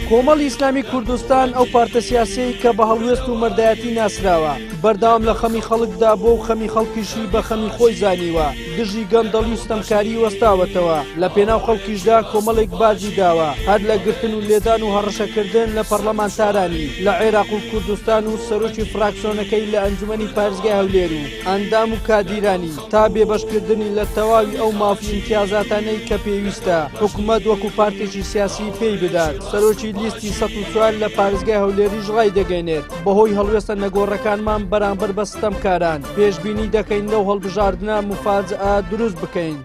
کۆمەڵی ئیسلامی کوردستان ئەو پارتە سیاسیی کە بە هەڵوێست و مەردایەتی ناسراوە بەردەوام لە خەمی خەڵکدا بۆ و خەمی خەڵکیشی بە خەمی خۆی زانیوە دژی گەندەڵی و ستەمکاری وەستاوەتەوە لە پێناو خەڵکیشدا کۆمەڵێک باجی داوە هەر لە گرتن و لێدان و هەڕەشەکردن لە پەرلەمانتارانی لە عێراق و کوردستان و سەرۆکی فراکسیۆنەکەی لە ئەنجومەنی پارێزگای هەولێر و ئەندام و کادیرانی تا بێبەشکردنی لە تەواوی ئەو مافی امتیازاتانەی کە پێویستە حکوومەت وەکو پارتێکی سیاسی پێی بدات سەرۆکی لیستی 104 لە پارێزگای هەولێریش ڕای دەگەێنێت بەهۆی هەڵوێستە نەگۆڕەکانمان بەرامبەر بە ستەمکاران پێشبینی دەکەین لەو هەڵبژاردنە مفاجعە دروست بکەین.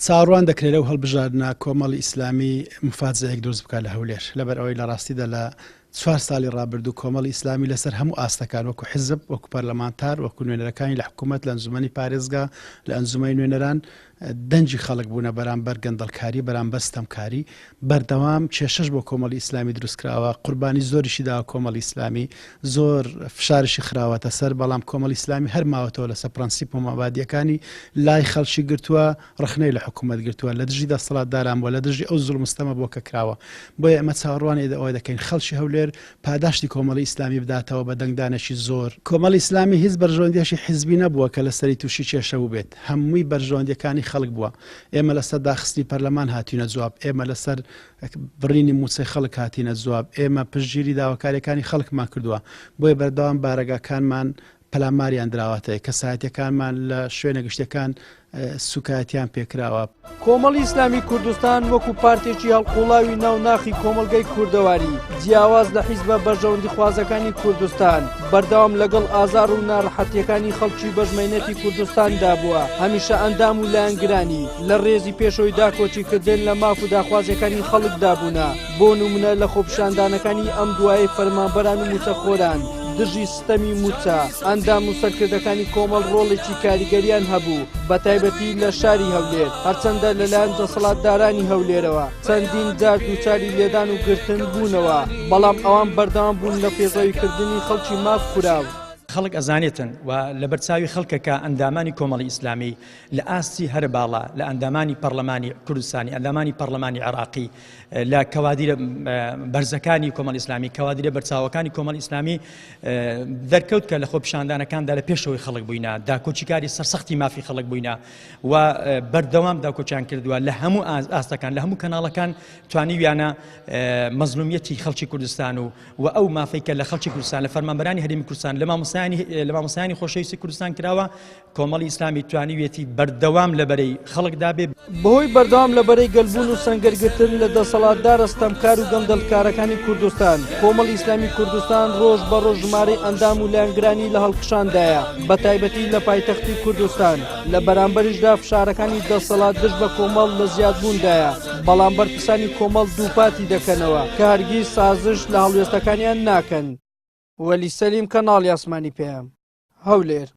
چاڕوان دەکرێت لەو هەڵبژاردنە کۆمەڵی ئیسلامی مفاجعەیەک دروست بکات لە هەولێر لەبەر ئەوەی لە ڕاستیدا لە 4 ساڵی ڕابردوو کۆمەڵی ئیسلامی لەسەر هەموو ئاستەکان وەکو حزب وەکو پەرلەمانتار وەکو نوێنەرەکانی لە حکوومەت لە ئەنجومەنی پارێزگا لە ئەنجومەی نوێنەران دەنجی خەڵک بوونە بەرامبەر گەندەڵکاری بەرامبەر ستەمکاری بەردەوام کێشەش بۆ کۆمەڵی ئیسلامی دروستکراوە قوربانی زۆریشی داوە کۆمەڵی ئیسلامی زۆر فشارشی خراوەتە سەر بەڵام کۆمەڵی ئیسلامی هەر ماوەتەوە لەسەر پرەنسیپ و مەبادیەکانی لای خەڵکی گرتووە ڕخنەی لە حکوومەت گرتووە لە دژی دەسەڵاتداران بووە لە دژی ئەو زوڵم و ستەمە بۆ کە کراوە بۆیە ئەمە چاوەڕوانی ئەوە دەکەین خەڵکی هەولێر پاداشتی کۆمەڵی ئیسلامی بداتەوە بە دەنگدانێکی زۆر کۆمەڵی ئیسلامی هیچ بەرژەوەندیەشی حیزبی نەبووە کە لەسەری تووشی کێشە بێت هەمووی بەرژەوەندیەکانی خەڵک بووە ئێمە لەسەر داخستی پەرلەمان هاتوینە جواب ئێمە لەسەر بڕینی موچەی خەڵک هاتینە جواب ئێمە پشتگیری داواکاریەکانی خەڵکمان کردووە بۆیە بەردەوام بارەگاکانمان پەلاماریان دراوەتەیە کەسایەتیەکانمان لە شوێنە گشتەکان سوکایەتیان پێکراوە. کۆمەڵی ئیسلامی کوردستان وەکو پارتێکی هەڵقوڵاوی ناوناخی کۆمەلگەی کوردەواری جیاواز لە حیزبە بەرژەوەندی خوازەکانی کوردستان بەردەوام لەگەڵ ئازار و ناڕەحەتیەکانی خەڵکی بەژمێنێتی کوردستاندا بووە هەمیشە ئەندام و لایەنگرانی لە ڕێزی پێشەوەی داکۆچیکردن لە ماف و داخوازیەکانی خەڵکدا بوونە بۆ نمونە لە خۆپیشاندانەکانی ئەم دوایە فەرمانبەران و موچەخۆران دژی ستەمی موچە ئەندام و سەرکردەکانی کۆمەڵ ڕۆڵێکی کاریگەریان هەبوو بە تایبەتی لە شاری هەولێر هەرچەندە لەلایەن دەسەڵاتدارانی هەولێرەوە چەندین جار دووچاری لێدان و گرتن بوونەوە بەڵام ئەوان بەردەوام بوون لە پێشەویکردنی خەڵکی ماف کوراو. خەڵک ئەزانێتن و لە بەرچاوی خەڵکەکە ئەندامانی کۆمەڵی ئیسلامی لە ئاستی هەر باڵا لە ئەندامانی پەرلەمانی کوردستانی ئەندامانی پەرلەمانی عێراقی لە کەوادیرە بەرزەکانی کۆمەڵی ئیسلامی کەوادیرە بەرچاوەکانی کۆمەڵی ئیسلامی دەرکەوت کە لە خۆپیشاندانەکاندا لە پێشەوەی خەڵک بووینە داکۆچیکاری سەرسەختی مافی خەڵک بووینە و بەردەوام داکۆچیان کردووە لە هەموو ئاستەکان لە هەموو کەناڵەکان توانیویانە مەزلومیەتی خەڵکی کوردستان و ئەو مافەی کە لە خەڵکی کوردستان لە فەرمانبەرانی هەرێمی کوردستان لە مامۆستایانی خۆشەویستی کوردستان کراوە کۆمەڵی ئیسلامی توانیوێتی بەردەوام لەبەرەی خەڵکدا بێ بەهۆی بەردەوام لەبەرەی گەلبوون و سەنگەرگرتن لە دەسەڵاتدار ستەمکار و گەندەڵکارەکانی کوردستان کۆمەڵی ئیسلامی کوردستان ڕۆژ بە ڕۆژ ژمارەی ئەندام و لایەنگرانی لە هەڵکشاندایە بە تایبەتی لە پایتەختی کوردستان لە بەرامبەریشدا فشارەکانی دەسەڵات دژ بە کۆمەڵ لە زیادبووندایە بەڵام بەرپرسانی کۆمەڵ دووپاتی دەکەنەوە کە هەرگیز سازش لە هەڵوێستەکانیان ناکەن. وەلی سەلیم کەناڵی ئاسمانی پێم هەولێر.